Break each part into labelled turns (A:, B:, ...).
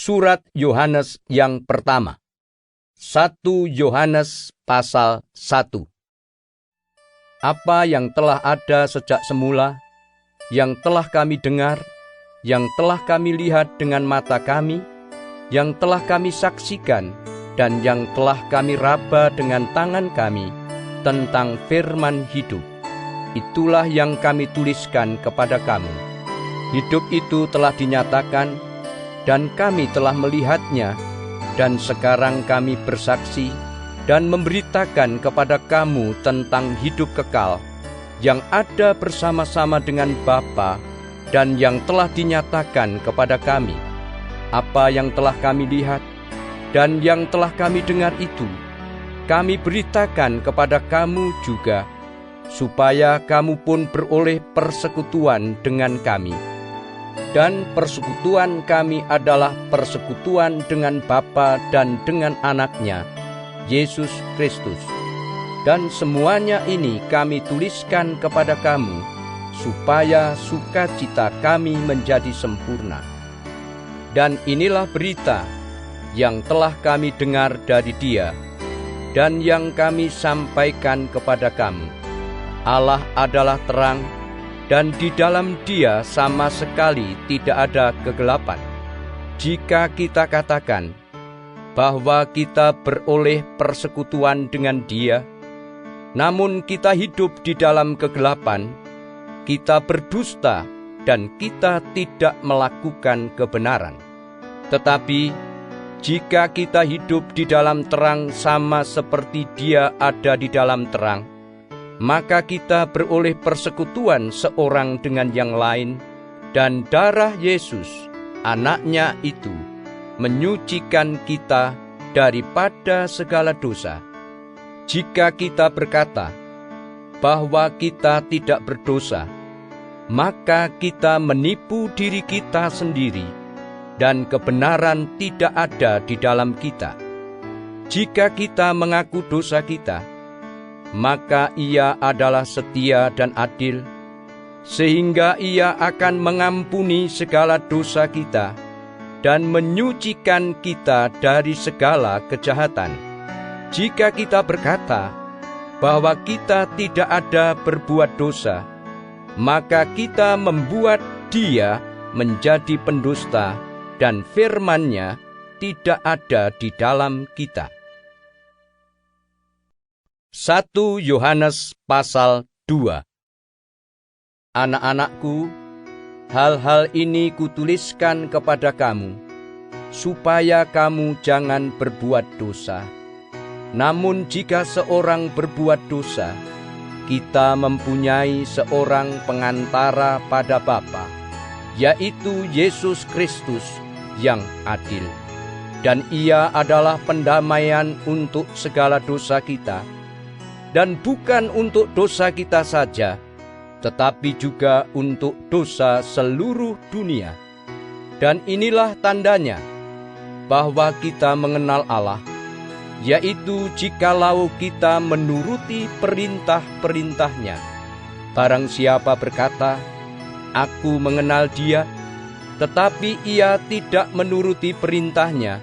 A: Surat Yohanes yang pertama. 1 Yohanes pasal 1. Apa yang telah ada sejak semula, yang telah kami dengar, yang telah kami lihat dengan mata kami, yang telah kami saksikan, dan yang telah kami raba dengan tangan kami tentang firman hidup, itulah yang kami tuliskan kepada kamu. Hidup itu telah dinyatakan, dan kami telah melihatnya, dan sekarang kami bersaksi dan memberitakan kepada kamu tentang hidup kekal yang ada bersama-sama dengan Bapa dan yang telah dinyatakan kepada kami. Apa yang telah kami lihat dan yang telah kami dengar itu, kami beritakan kepada kamu juga, supaya kamu pun beroleh persekutuan dengan kami. Dan persekutuan kami adalah persekutuan dengan Bapa dan dengan Anaknya, Yesus Kristus. Dan semuanya ini kami tuliskan kepada kamu, supaya sukacita kami menjadi sempurna. Dan inilah berita yang telah kami dengar dari Dia, dan yang kami sampaikan kepada kamu. Allah adalah terang, dan di dalam Dia sama sekali tidak ada kegelapan. Jika kita katakan bahwa kita beroleh persekutuan dengan Dia, namun kita hidup di dalam kegelapan, kita berdusta dan kita tidak melakukan kebenaran. Tetapi jika kita hidup di dalam terang sama seperti Dia ada di dalam terang, maka kita beroleh persekutuan seorang dengan yang lain, dan darah Yesus, Anaknya itu, menyucikan kita daripada segala dosa. Jika kita berkata bahwa kita tidak berdosa, maka kita menipu diri kita sendiri, dan kebenaran tidak ada di dalam kita. Jika kita mengaku dosa kita, maka Ia adalah setia dan adil, sehingga Ia akan mengampuni segala dosa kita dan menyucikan kita dari segala kejahatan. Jika kita berkata bahwa kita tidak ada berbuat dosa, maka kita membuat Dia menjadi pendusta, dan firman-Nya tidak ada di dalam kita. 1 Yohanes pasal 2. Anak-anakku, hal-hal ini kutuliskan kepada kamu, supaya kamu jangan berbuat dosa. Namun jika seorang berbuat dosa, kita mempunyai seorang pengantara pada Bapa, yaitu Yesus Kristus yang adil. Dan Ia adalah pendamaian untuk segala dosa kita, dan bukan untuk dosa kita saja, tetapi juga untuk dosa seluruh dunia. Dan inilah tandanya bahwa kita mengenal Allah, yaitu jikalau kita menuruti perintah-perintah-Nya. Barang siapa berkata, "Aku mengenal Dia," tetapi ia tidak menuruti perintah-Nya,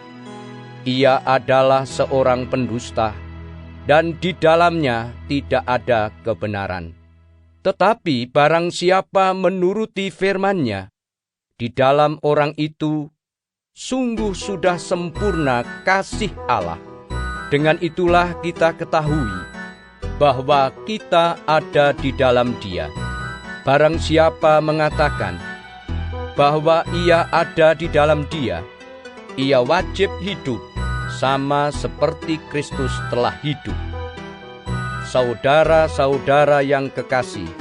A: ia adalah seorang pendusta, dan di dalamnya tidak ada kebenaran. Tetapi barang siapa menuruti firman-Nya, di dalam orang itu sungguh sudah sempurna kasih Allah. Dengan itulah kita ketahui bahwa kita ada di dalam Dia. Barang siapa mengatakan bahwa ia ada di dalam Dia, ia wajib hidup sama seperti Kristus telah hidup. Saudara-saudara yang kekasih,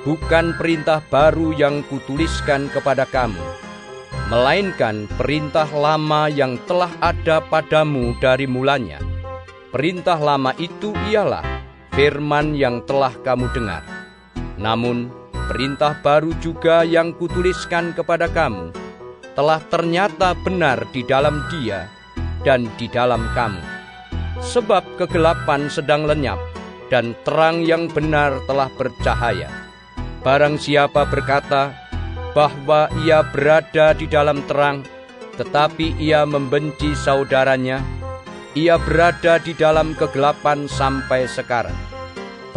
A: bukan perintah baru yang kutuliskan kepada kamu, melainkan perintah lama yang telah ada padamu dari mulanya. Perintah lama itu ialah firman yang telah kamu dengar. Namun perintah baru juga yang kutuliskan kepada kamu telah ternyata benar di dalam Dia dan di dalam kamu. Sebab kegelapan sedang lenyap, dan terang yang benar telah bercahaya. Barang siapa berkata bahwa ia berada di dalam terang, tetapi ia membenci saudaranya, ia berada di dalam kegelapan sampai sekarang.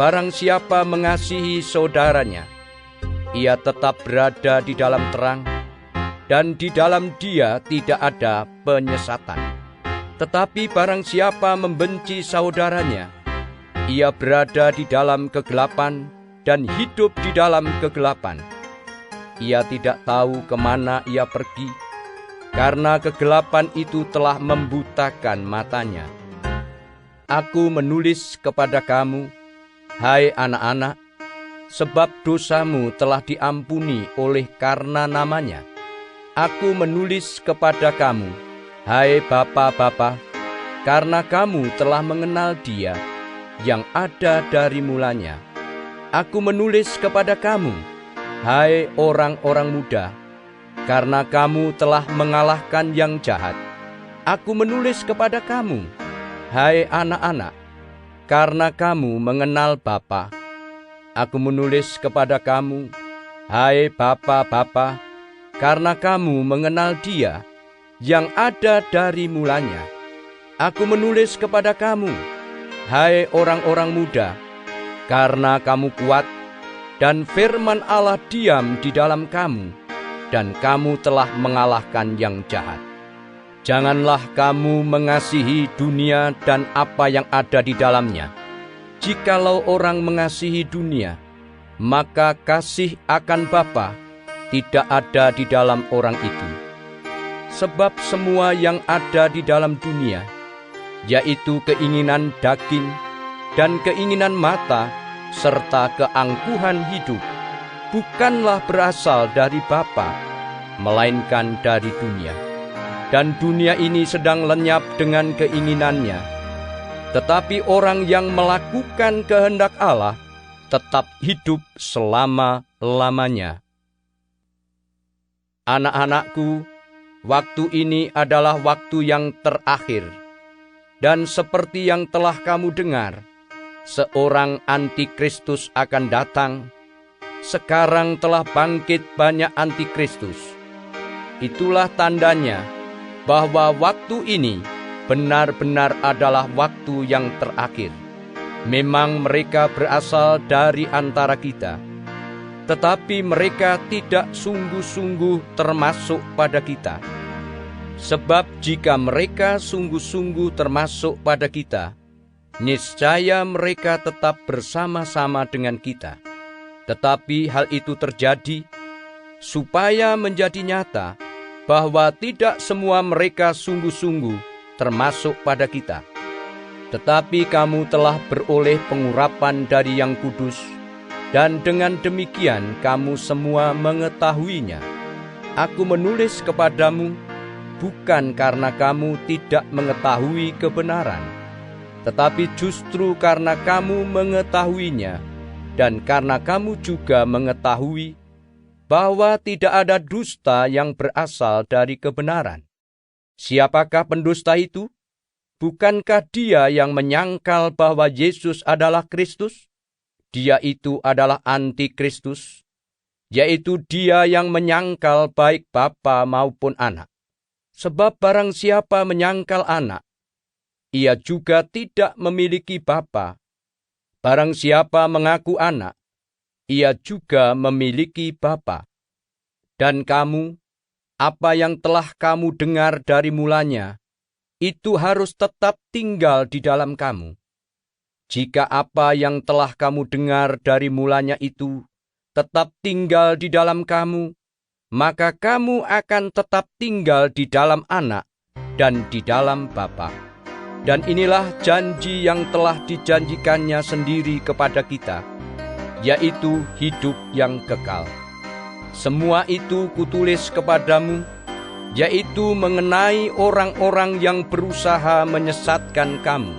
A: Barang siapa mengasihi saudaranya, ia tetap berada di dalam terang, dan di dalam dia tidak ada penyesatan. Tetapi barang siapa membenci saudaranya, ia berada di dalam kegelapan dan hidup di dalam kegelapan. Ia tidak tahu kemana ia pergi, karena kegelapan itu telah membutakan matanya. Aku menulis kepada kamu, hai anak-anak, sebab dosamu telah diampuni oleh karena namanya. Aku menulis kepada kamu, hai bapa-bapa, karena kamu telah mengenal Dia yang ada dari mulanya. Aku menulis kepada kamu, hai orang-orang muda, karena kamu telah mengalahkan yang jahat. Aku menulis kepada kamu, hai anak-anak, karena kamu mengenal Bapa. Aku menulis kepada kamu, hai bapa-bapa, karena kamu mengenal Dia yang ada dari mulanya. Aku menulis kepada kamu, hai orang-orang muda, karena kamu kuat, dan firman Allah diam di dalam kamu, dan kamu telah mengalahkan yang jahat. Janganlah kamu mengasihi dunia dan apa yang ada di dalamnya. Jikalau orang mengasihi dunia, maka kasih akan Bapa tidak ada di dalam orang itu. Sebab semua yang ada di dalam dunia, yaitu keinginan daging dan keinginan mata, serta keangkuhan hidup, bukanlah berasal dari Bapa, melainkan dari dunia. Dan dunia ini sedang lenyap dengan keinginannya. Tetapi orang yang melakukan kehendak Allah tetap hidup selama-lamanya. Anak-anakku, waktu ini adalah waktu yang terakhir. Dan seperti yang telah kamu dengar, seorang antikristus akan datang. Sekarang telah bangkit banyak antikristus. Itulah tandanya bahwa waktu ini benar-benar adalah waktu yang terakhir. Memang mereka berasal dari antara kita, tetapi mereka tidak sungguh-sungguh termasuk pada kita. Sebab jika mereka sungguh-sungguh termasuk pada kita, niscaya mereka tetap bersama-sama dengan kita. Tetapi hal itu terjadi supaya menjadi nyata bahwa tidak semua mereka sungguh-sungguh termasuk pada kita. Tetapi kamu telah beroleh pengurapan dari Yang Kudus, dan dengan demikian kamu semua mengetahuinya. Aku menulis kepadamu bukan karena kamu tidak mengetahui kebenaran, tetapi justru karena kamu mengetahuinya, dan karena kamu juga mengetahui bahwa tidak ada dusta yang berasal dari kebenaran. Siapakah pendusta itu? Bukankah dia yang menyangkal bahwa Yesus adalah Kristus? Dia itu adalah antikristus, yaitu dia yang menyangkal baik Bapa maupun Anak. Sebab barang siapa menyangkal Anak, ia juga tidak memiliki Bapa. Barang siapa mengaku Anak, ia juga memiliki Bapa. Dan kamu, apa yang telah kamu dengar dari mulanya, itu harus tetap tinggal di dalam kamu. Jika apa yang telah kamu dengar dari mulanya itu tetap tinggal di dalam kamu, maka kamu akan tetap tinggal di dalam Anak dan di dalam Bapa. Dan inilah janji yang telah dijanjikannya sendiri kepada kita, yaitu hidup yang kekal. Semua itu kutulis kepadamu, yaitu mengenai orang-orang yang berusaha menyesatkan kamu.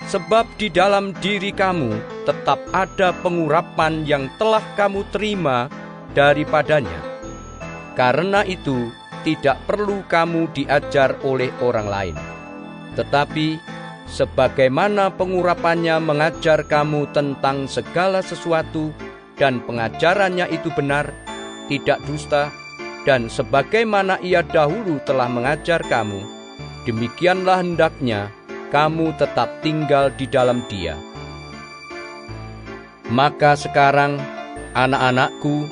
A: Sebab di dalam diri kamu tetap ada pengurapan yang telah kamu terima daripadanya. Karena itu tidak perlu kamu diajar oleh orang lain. Tetapi sebagaimana pengurapannya mengajar kamu tentang segala sesuatu, dan pengajarannya itu benar, tidak dusta, dan sebagaimana ia dahulu telah mengajar kamu, demikianlah hendaknya kamu tetap tinggal di dalam Dia. Maka sekarang, anak-anakku,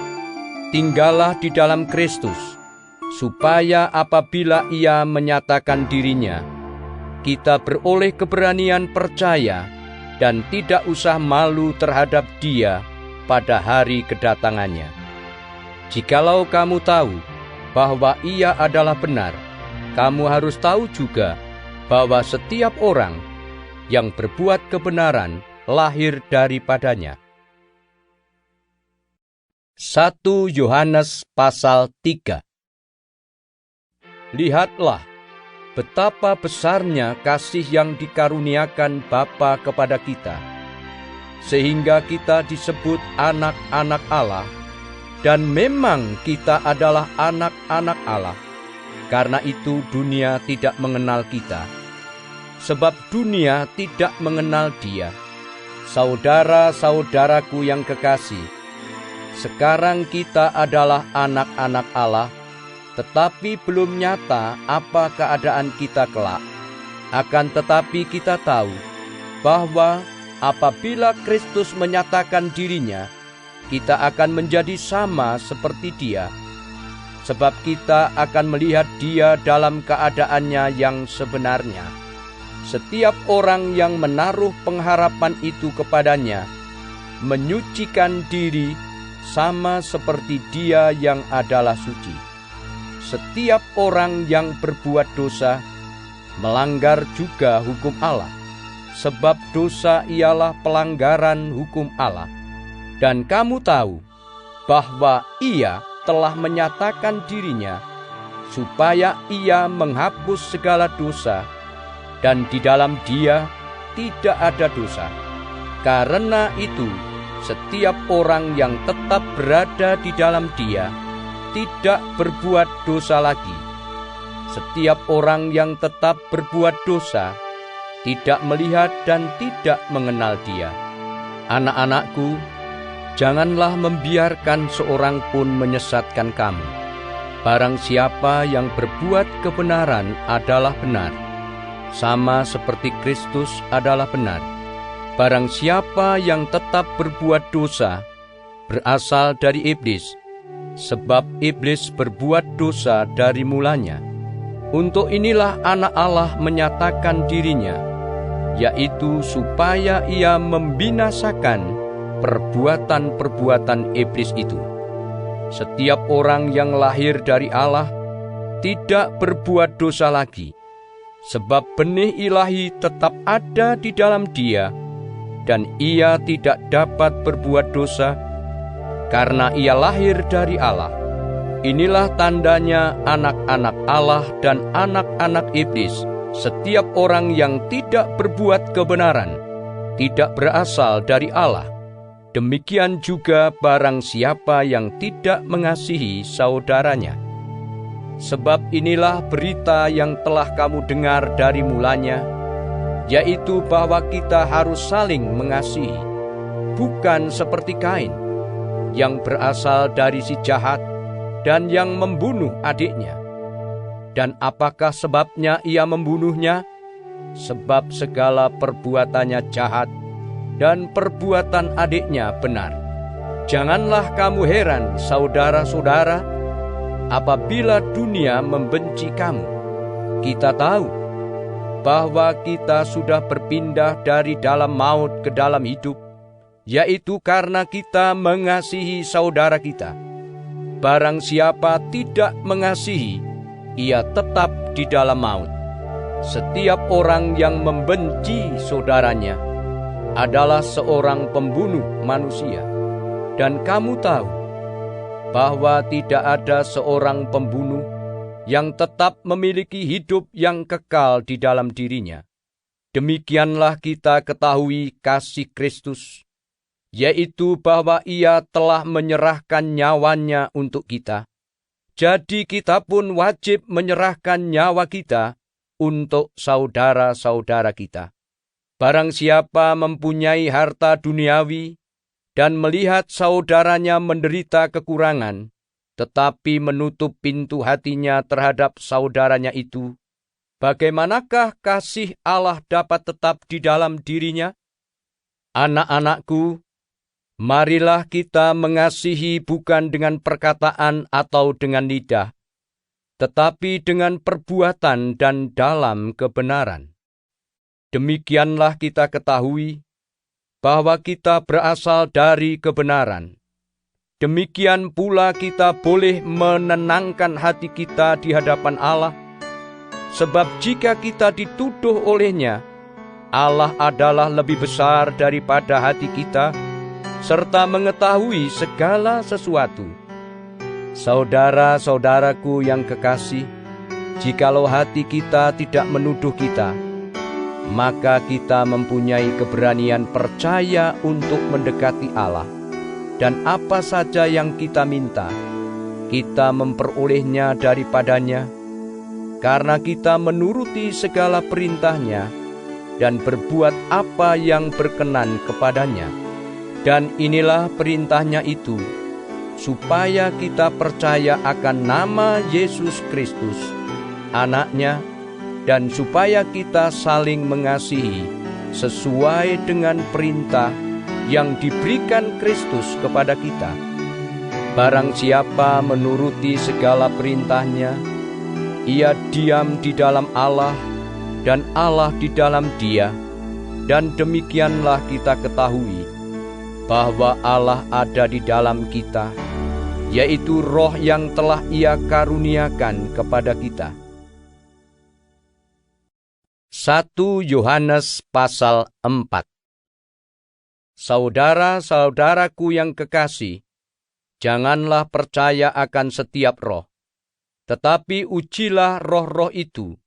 A: tinggallah di dalam Kristus, supaya apabila Ia menyatakan dirinya, kita beroleh keberanian percaya dan tidak usah malu terhadap Dia pada hari kedatangannya. Jikalau kamu tahu bahwa Ia adalah benar, kamu harus tahu juga bahwa setiap orang yang berbuat kebenaran lahir daripadanya. 1 Yohanes pasal 3. Lihatlah betapa besarnya kasih yang dikaruniakan Bapa kepada kita, sehingga kita disebut anak-anak Allah, dan memang kita adalah anak-anak Allah. Karena itu dunia tidak mengenal kita, sebab dunia tidak mengenal Dia. Saudara-saudaraku yang kekasih, sekarang kita adalah anak-anak Allah, tetapi belum nyata apa keadaan kita kelak. Akan tetapi kita tahu bahwa apabila Kristus menyatakan dirinya, kita akan menjadi sama seperti Dia, sebab kita akan melihat Dia dalam keadaannya yang sebenarnya. Setiap orang yang menaruh pengharapan itu kepadanya menyucikan diri sama seperti Dia yang adalah suci. Setiap orang yang berbuat dosa melanggar juga hukum Allah, sebab dosa ialah pelanggaran hukum Allah. Dan kamu tahu bahwa Ia telah menyatakan dirinya supaya Ia menghapus segala dosa, dan di dalam Dia tidak ada dosa. Karena itu, setiap orang yang tetap berada di dalam Dia tidak berbuat dosa lagi. Setiap orang yang tetap berbuat dosa tidak melihat dan tidak mengenal Dia. Anak-anakku, janganlah membiarkan seorang pun menyesatkan kamu. Barang siapa yang berbuat kebenaran adalah benar, sama seperti Kristus adalah benar. Barang siapa yang tetap berbuat dosa, berasal dari iblis, sebab iblis berbuat dosa dari mulanya. Untuk inilah anak Allah menyatakan dirinya, yaitu supaya Ia membinasakan perbuatan-perbuatan iblis itu. Setiap orang yang lahir dari Allah tidak berbuat dosa lagi, sebab benih ilahi tetap ada di dalam Dia, dan ia tidak dapat berbuat dosa, karena ia lahir dari Allah. Inilah tandanya anak-anak Allah dan anak-anak iblis. Setiap orang yang tidak berbuat kebenaran tidak berasal dari Allah. Demikian juga barang siapa yang tidak mengasihi saudaranya. Sebab inilah berita yang telah kamu dengar dari mulanya, yaitu bahwa kita harus saling mengasihi, bukan seperti Kain, yang berasal dari si jahat dan yang membunuh adiknya. Dan apakah sebabnya ia membunuhnya? Sebab segala perbuatannya jahat dan perbuatan adiknya benar. Janganlah kamu heran, saudara-saudara, apabila dunia membenci kamu. Kita tahu bahwa kita sudah berpindah dari dalam maut ke dalam hidup, yaitu karena kita mengasihi saudara kita. Barang siapa tidak mengasihi, ia tetap di dalam maut. Setiap orang yang membenci saudaranya adalah seorang pembunuh manusia. Dan kamu tahu bahwa tidak ada seorang pembunuh yang tetap memiliki hidup yang kekal di dalam dirinya. Demikianlah kita ketahui kasih Kristus, yaitu bahwa Ia telah menyerahkan nyawanya untuk kita. Jadi kita pun wajib menyerahkan nyawa kita untuk saudara-saudara kita. Barang siapa mempunyai harta duniawi dan melihat saudaranya menderita kekurangan, tetapi menutup pintu hatinya terhadap saudaranya itu, bagaimanakah kasih Allah dapat tetap di dalam dirinya? Anak-anakku, marilah kita mengasihi bukan dengan perkataan atau dengan lidah, tetapi dengan perbuatan dan dalam kebenaran. Demikianlah kita ketahui bahwa kita berasal dari kebenaran. Demikian pula kita boleh menenangkan hati kita di hadapan Allah, sebab jika kita dituduh olehnya, Allah adalah lebih besar daripada hati kita, serta mengetahui segala sesuatu. Saudara-saudaraku yang kekasih, jikalau hati kita tidak menuduh kita, maka kita mempunyai keberanian percaya untuk mendekati Allah. Dan apa saja yang kita minta, kita memperolehnya daripadanya, karena kita menuruti segala perintahnya dan berbuat apa yang berkenan kepadanya. Dan inilah perintahnya itu, supaya kita percaya akan nama Yesus Kristus, Anaknya, dan supaya kita saling mengasihi sesuai dengan perintah yang diberikan Kristus kepada kita. Barang siapa menuruti segala perintahnya, ia diam di dalam Allah dan Allah di dalam dia, dan demikianlah kita ketahui bahwa Allah ada di dalam kita, yaitu Roh yang telah Ia karuniakan kepada kita. 1 Yohanes pasal 4. Saudara-saudaraku yang kekasih, janganlah percaya akan setiap roh, tetapi ujilah roh-roh itu,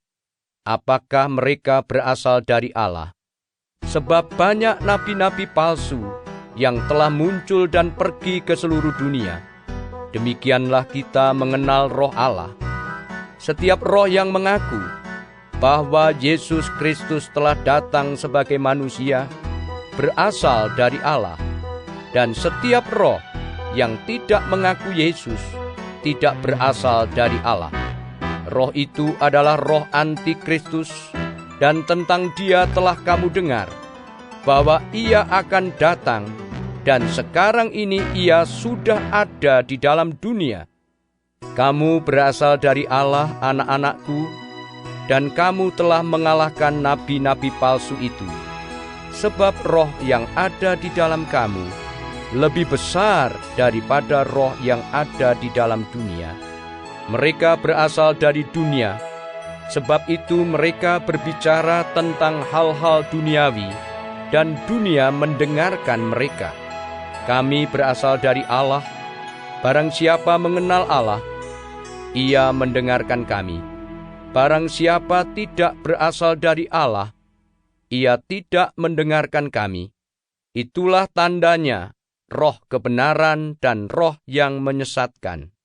A: apakah mereka berasal dari Allah. Sebab banyak nabi-nabi palsu yang telah muncul dan pergi ke seluruh dunia. Demikianlah kita mengenal roh Allah. Setiap roh yang mengaku bahwa Yesus Kristus telah datang sebagai manusia berasal dari Allah. Dan setiap roh yang tidak mengaku Yesus tidak berasal dari Allah. Roh itu adalah roh antikristus, dan tentang dia telah kamu dengar bahwa ia akan datang, dan sekarang ini ia sudah ada di dalam dunia. Kamu berasal dari Allah, anak-anakku, dan kamu telah mengalahkan nabi-nabi palsu itu. Sebab roh yang ada di dalam kamu lebih besar daripada roh yang ada di dalam dunia. Mereka berasal dari dunia, sebab itu mereka berbicara tentang hal-hal duniawi, dan dunia mendengarkan mereka. Kami berasal dari Allah. Barang siapa mengenal Allah, ia mendengarkan kami. Barang siapa tidak berasal dari Allah, ia tidak mendengarkan kami. Itulah tandanya roh kebenaran dan roh yang menyesatkan.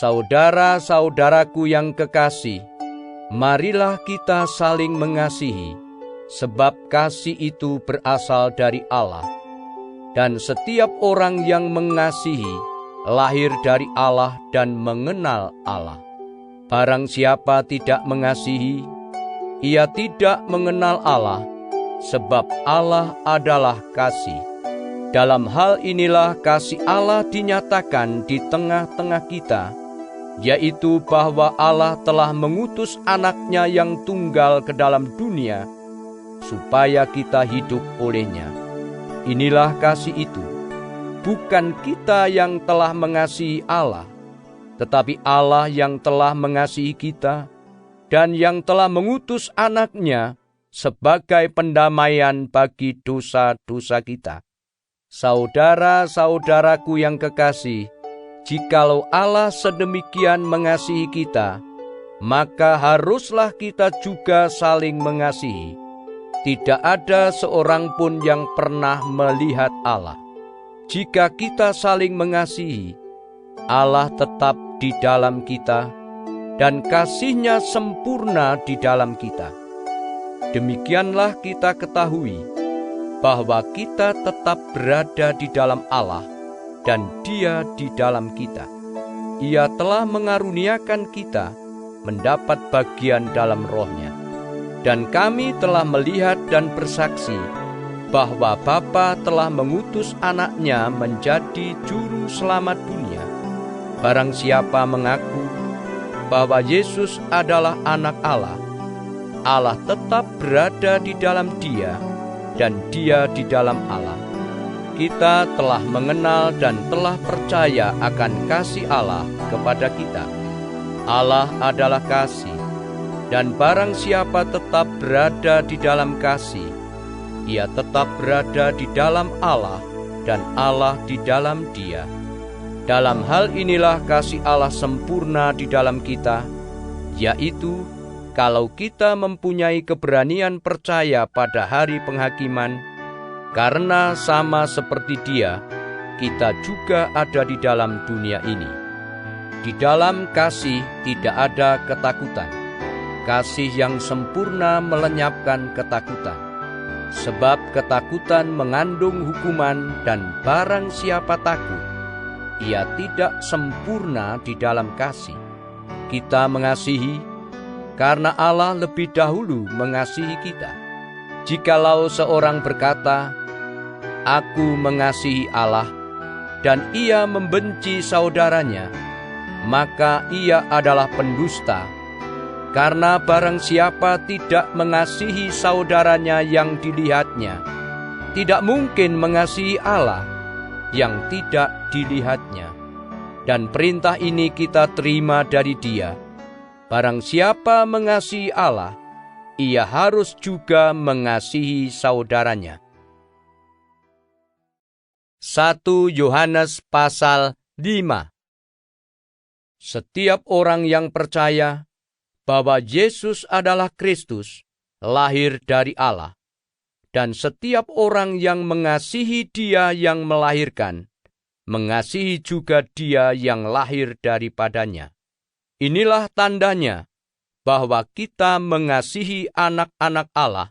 A: Saudara-saudaraku yang kekasih, marilah kita saling mengasihi, sebab kasih itu berasal dari Allah. Dan setiap orang yang mengasihi lahir dari Allah dan mengenal Allah. Barang siapa tidak mengasihi, ia tidak mengenal Allah, sebab Allah adalah kasih. Dalam hal inilah kasih Allah dinyatakan di tengah-tengah kita, yaitu bahwa Allah telah mengutus anaknya yang tunggal ke dalam dunia, supaya kita hidup olehnya. Inilah kasih itu, bukan kita yang telah mengasihi Allah, tetapi Allah yang telah mengasihi kita, dan yang telah mengutus anaknya sebagai pendamaian bagi dosa-dosa kita. Saudara-saudaraku yang kekasih, jikalau Allah sedemikian mengasihi kita, maka haruslah kita juga saling mengasihi. Tidak ada seorang pun yang pernah melihat Allah. Jika kita saling mengasihi, Allah tetap di dalam kita, dan kasih-Nya sempurna di dalam kita. Demikianlah kita ketahui bahwa kita tetap berada di dalam Allah, dan Dia di dalam kita. Ia telah mengaruniakan kita mendapat bagian dalam Roh-Nya. Dan kami telah melihat dan bersaksi bahwa Bapa telah mengutus Anak-Nya menjadi juru selamat dunia. Barang siapa mengaku bahwa Yesus adalah Anak Allah, Allah tetap berada di dalam Dia dan Dia di dalam Allah. Kita telah mengenal dan telah percaya akan kasih Allah kepada kita. Allah adalah kasih, dan barang siapa tetap berada di dalam kasih, ia tetap berada di dalam Allah dan Allah di dalam Dia. Dalam hal inilah kasih Allah sempurna di dalam kita, yaitu kalau kita mempunyai keberanian percaya pada hari penghakiman, karena sama seperti Dia, kita juga ada di dalam dunia ini. Di dalam kasih tidak ada ketakutan. Kasih yang sempurna melenyapkan ketakutan. Sebab ketakutan mengandung hukuman, dan barang siapa takut, ia tidak sempurna di dalam kasih. Kita mengasihi karena Allah lebih dahulu mengasihi kita. Jikalau seorang berkata, "Aku mengasihi Allah," dan ia membenci saudaranya, maka ia adalah pendusta. Karena barang siapa tidak mengasihi saudaranya yang dilihatnya, tidak mungkin mengasihi Allah yang tidak dilihatnya. Dan perintah ini kita terima dari Dia: barang siapa mengasihi Allah, ia harus juga mengasihi saudaranya. 1 Yohanes pasal 5. Setiap orang yang percaya bahwa Yesus adalah Kristus, lahir dari Allah, dan setiap orang yang mengasihi Dia yang melahirkan, mengasihi juga Dia yang lahir daripadanya. Inilah tandanya bahwa kita mengasihi anak-anak Allah,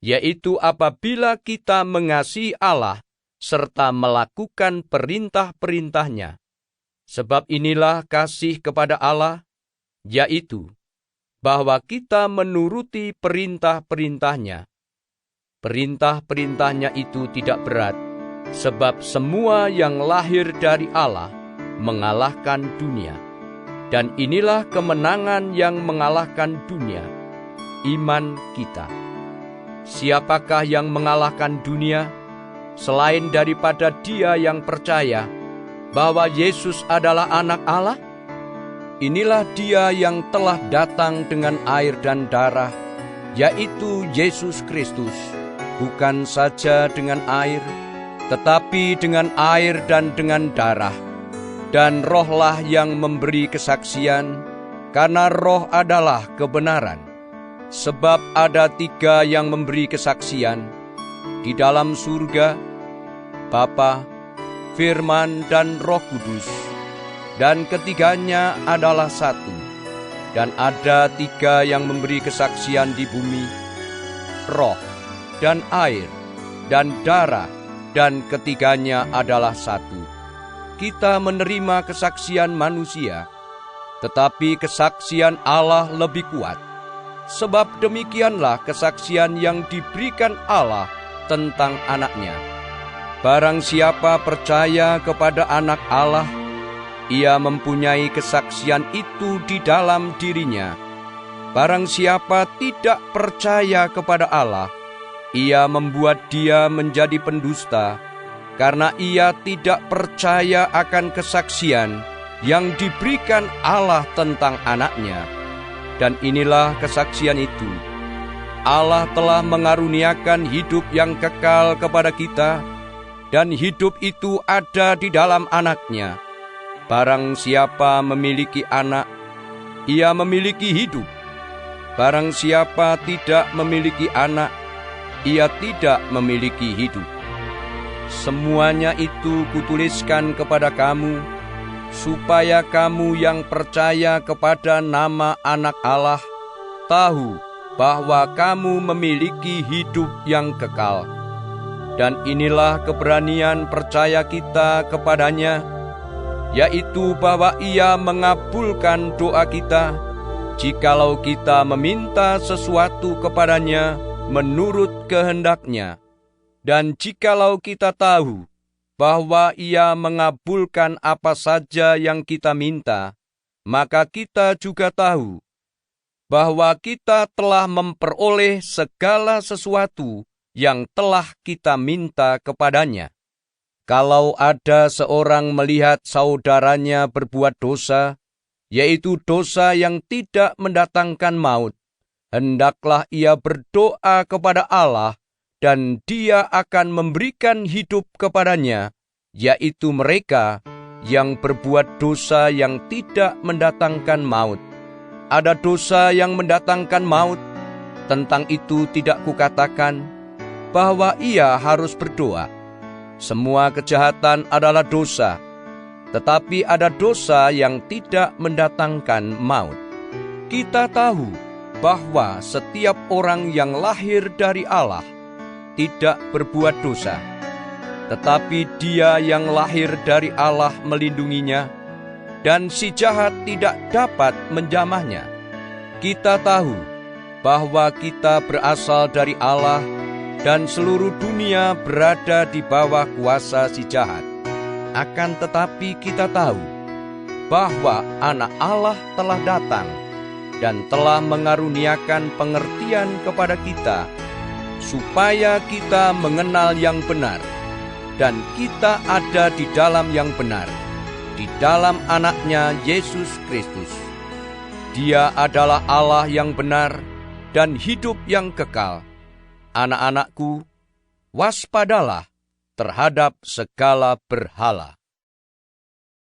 A: yaitu apabila kita mengasihi Allah serta melakukan perintah-perintah-Nya. Sebab inilah kasih kepada Allah, yaitu bahwa kita menuruti perintah-perintah-Nya. Perintah-perintah-Nya itu tidak berat, sebab semua yang lahir dari Allah mengalahkan dunia. Dan inilah kemenangan yang mengalahkan dunia, iman kita. Siapakah yang mengalahkan dunia, selain daripada dia yang percaya bahwa Yesus adalah Anak Allah? Inilah Dia yang telah datang dengan air dan darah, yaitu Yesus Kristus, bukan saja dengan air, tetapi dengan air dan dengan darah. Dan Roh-lah yang memberi kesaksian, karena Roh adalah kebenaran. Sebab ada 3 yang memberi kesaksian di dalam surga, Bapa, Firman, dan Roh Kudus. Dan ketiganya adalah satu. Dan ada 3 yang memberi kesaksian di bumi, roh, dan air, dan darah, dan ketiganya adalah satu. Kita menerima kesaksian manusia, tetapi kesaksian Allah lebih kuat. Sebab demikianlah kesaksian yang diberikan Allah tentang Anak-Nya. Barang siapa percaya kepada Anak Allah, ia mempunyai kesaksian itu di dalam dirinya. Barang siapa tidak percaya kepada Allah, ia membuat dia menjadi pendusta, karena ia tidak percaya akan kesaksian yang diberikan Allah tentang Anak-Nya. Dan inilah kesaksian itu: Allah telah mengaruniakan hidup yang kekal kepada kita, dan hidup itu ada di dalam Anak-Nya. Barang siapa memiliki Anak, ia memiliki hidup. Barang siapa tidak memiliki Anak, ia tidak memiliki hidup. Semuanya itu kutuliskan kepada kamu, supaya kamu yang percaya kepada nama Anak Allah tahu bahwa kamu memiliki hidup yang kekal. Dan inilah keberanian percaya kita kepadanya, yaitu bahwa Ia mengabulkan doa kita, jikalau kita meminta sesuatu kepadanya menurut kehendak-Nya. Dan jikalau kita tahu bahwa Ia mengabulkan apa saja yang kita minta, maka kita juga tahu bahwa kita telah memperoleh segala sesuatu yang telah kita minta kepadanya. Kalau ada seorang melihat saudaranya berbuat dosa, yaitu dosa yang tidak mendatangkan maut, hendaklah ia berdoa kepada Allah, dan Dia akan memberikan hidup kepadanya, yaitu mereka yang berbuat dosa yang tidak mendatangkan maut. Ada dosa yang mendatangkan maut, tentang itu tidak kukatakan bahwa ia harus berdoa. Semua kejahatan adalah dosa, tetapi ada dosa yang tidak mendatangkan maut. Kita tahu bahwa setiap orang yang lahir dari Allah tidak berbuat dosa, tetapi Dia yang lahir dari Allah melindunginya, dan si jahat tidak dapat menjamahnya. Kita tahu bahwa kita berasal dari Allah, dan seluruh dunia berada di bawah kuasa si jahat. Akan tetapi kita tahu bahwa Anak Allah telah datang dan telah mengaruniakan pengertian kepada kita, supaya kita mengenal yang benar, dan kita ada di dalam yang benar, di dalam Anaknya Yesus Kristus. Dia adalah Allah yang benar dan hidup yang kekal. Anak-anakku, waspadalah terhadap segala berhala.